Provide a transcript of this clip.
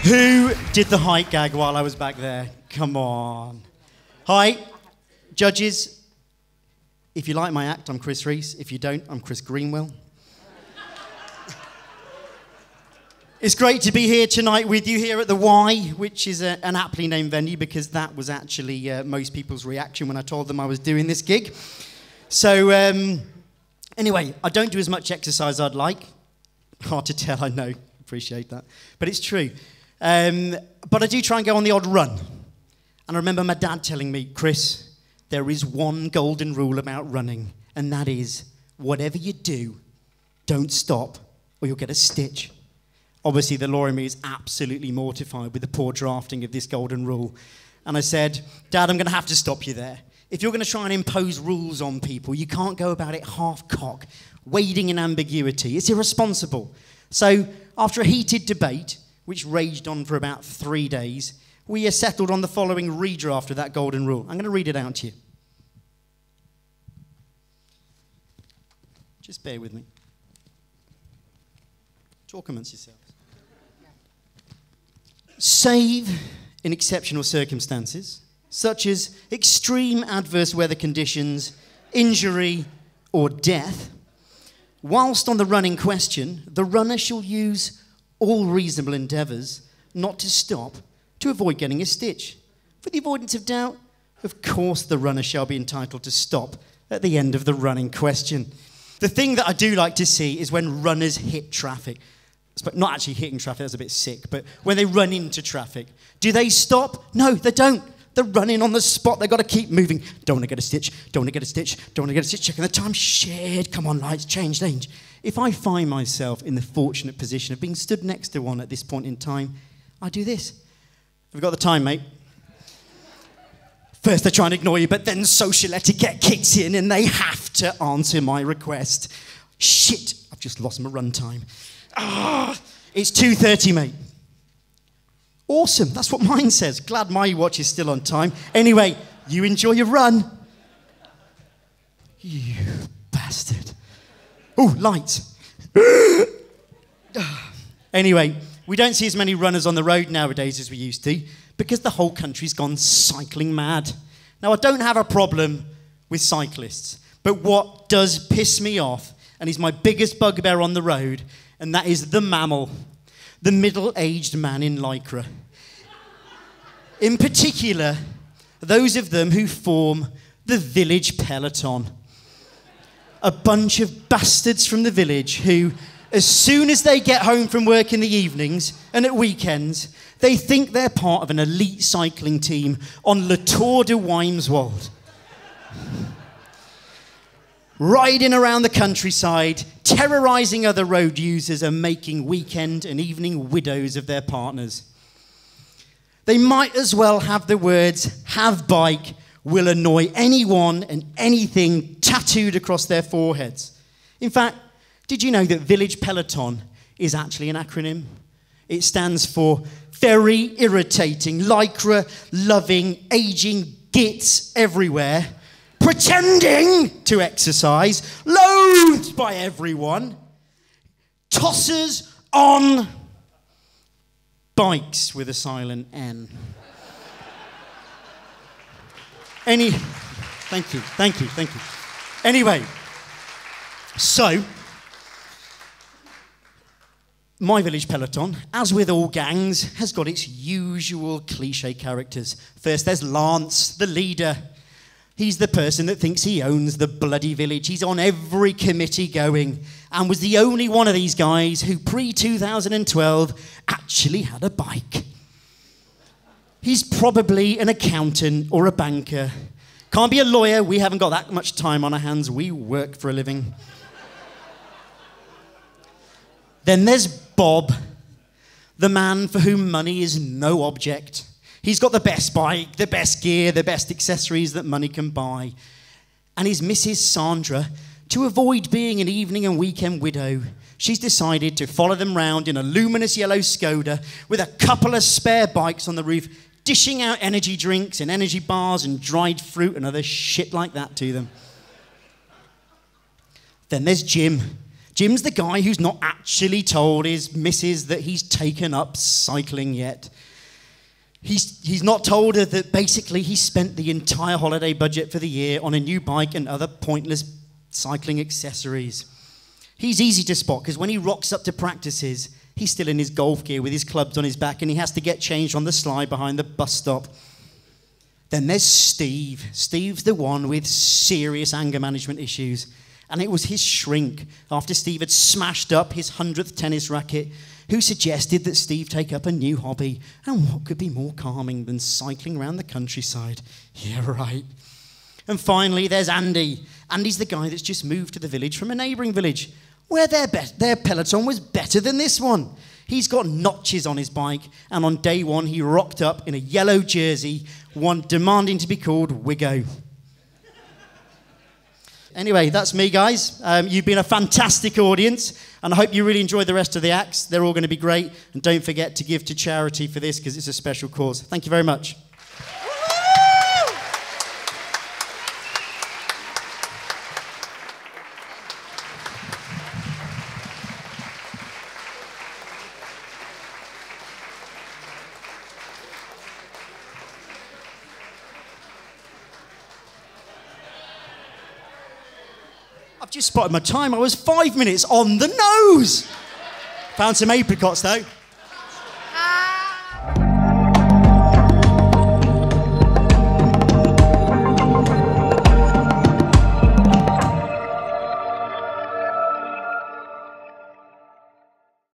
Who did the height gag while I was back there? Come on. Hi, judges. If you like my act, I'm Chris Rees. If you don't, I'm Chris Greenwell. It's great to be here tonight with you here at the Y, which is an aptly named venue because that was actually most people's reaction when I told them I was doing this gig. So anyway, I don't do as much exercise as I'd like. Hard to tell, I know. Appreciate that. But it's true. But I do try and go on the odd run. And I remember my dad telling me, Chris, there is one golden rule about running, and that is, whatever you do, don't stop or you'll get a stitch. Obviously, the law in me is absolutely mortified with the poor drafting of this golden rule. And I said, Dad, I'm going to have to stop you there. If you're going to try and impose rules on people, you can't go about it half-cock, wading in ambiguity. It's irresponsible. So after a heated debate, which raged on for about 3 days, we settled on the following redraft of that golden rule. I'm going to read it out to you. Just bear with me. Talk amongst yourselves. Save in exceptional circumstances, such as extreme adverse weather conditions, injury, or death. Whilst on the run in question, the runner shall use all reasonable endeavours not to stop to avoid getting a stitch. For the avoidance of doubt, of course the runner shall be entitled to stop at the end of the run in question. The thing that I do like to see is when runners hit traffic. Not actually hitting traffic, that's a bit sick, but when they run into traffic. Do they stop? No, they don't. They're running on the spot. They've got to keep moving. Don't want to get a stitch. Don't want to get a stitch. Don't want to get a stitch. Checking the time. Shit. Come on, lights. Change. If I find myself in the fortunate position of being stood next to one at this point in time, I do this. Have you got the time, mate? First they try and ignore you, but then social etiquette kicks in and they have to answer my request. Shit. I've just lost my run time. It's 2:30, mate. Awesome, that's what mine says. Glad my watch is still on time. Anyway, you enjoy your run. You bastard. Oh, lights. Anyway, we don't see as many runners on the road nowadays as we used to because the whole country's gone cycling mad. Now, I don't have a problem with cyclists, but what does piss me off, and is my biggest bugbear on the road, and that is the mammal, the middle-aged man in Lycra. In particular, those of them who form the village peloton. A bunch of bastards from the village who, as soon as they get home from work in the evenings and at weekends, they think they're part of an elite cycling team on Le Tour de Wimswold. Riding around the countryside, terrorising other road users and making weekend and evening widows of their partners. They might as well have the words, have bike, will annoy anyone and anything tattooed across their foreheads. In fact, did you know that Village Peloton is actually an acronym? It stands for very irritating, lycra-loving, ageing gits everywhere, pretending to exercise, loathed by everyone, tossers on bikes with a silent N. Thank you. Anyway, so, my village peloton, as with all gangs, has got its usual cliche characters. First, there's Lance, the leader. He's the person that thinks he owns the bloody village. He's on every committee going and was the only one of these guys who pre-2012 actually had a bike. He's probably an accountant or a banker. Can't be a lawyer. We haven't got that much time on our hands. We work for a living. Then there's Bob, the man for whom money is no object. He's got the best bike, the best gear, the best accessories that money can buy. And his Mrs. Sandra, to avoid being an evening and weekend widow, she's decided to follow them round in a luminous yellow Skoda with a couple of spare bikes on the roof, dishing out energy drinks and energy bars and dried fruit and other shit like that to them. Then there's Jim, Jim's the guy who's not actually told his missus that he's taken up cycling yet. He's not told her that basically he spent the entire holiday budget for the year on a new bike and other pointless cycling accessories. He's easy to spot because when he rocks up to practices, he's still in his golf gear with his clubs on his back and he has to get changed on the slide behind the bus stop. Then there's Steve. Steve's the one with serious anger management issues. And it was his shrink, after Steve had smashed up his 100th tennis racket, who suggested that Steve take up a new hobby. And what could be more calming than cycling around the countryside? Yeah, right. And finally, there's Andy. Andy's the guy that's just moved to the village from a neighbouring village, where their peloton was better than this one. He's got notches on his bike, and on day one, he rocked up in a yellow jersey, one demanding to be called Wiggo. Anyway, that's me, guys. You've been a fantastic audience, and I hope you really enjoyed the rest of the acts. They're all going to be great, and don't forget to give to charity for this, because it's a special cause. Thank you very much. I've just spotted my time. I was 5 minutes on the nose. Found some apricots, though.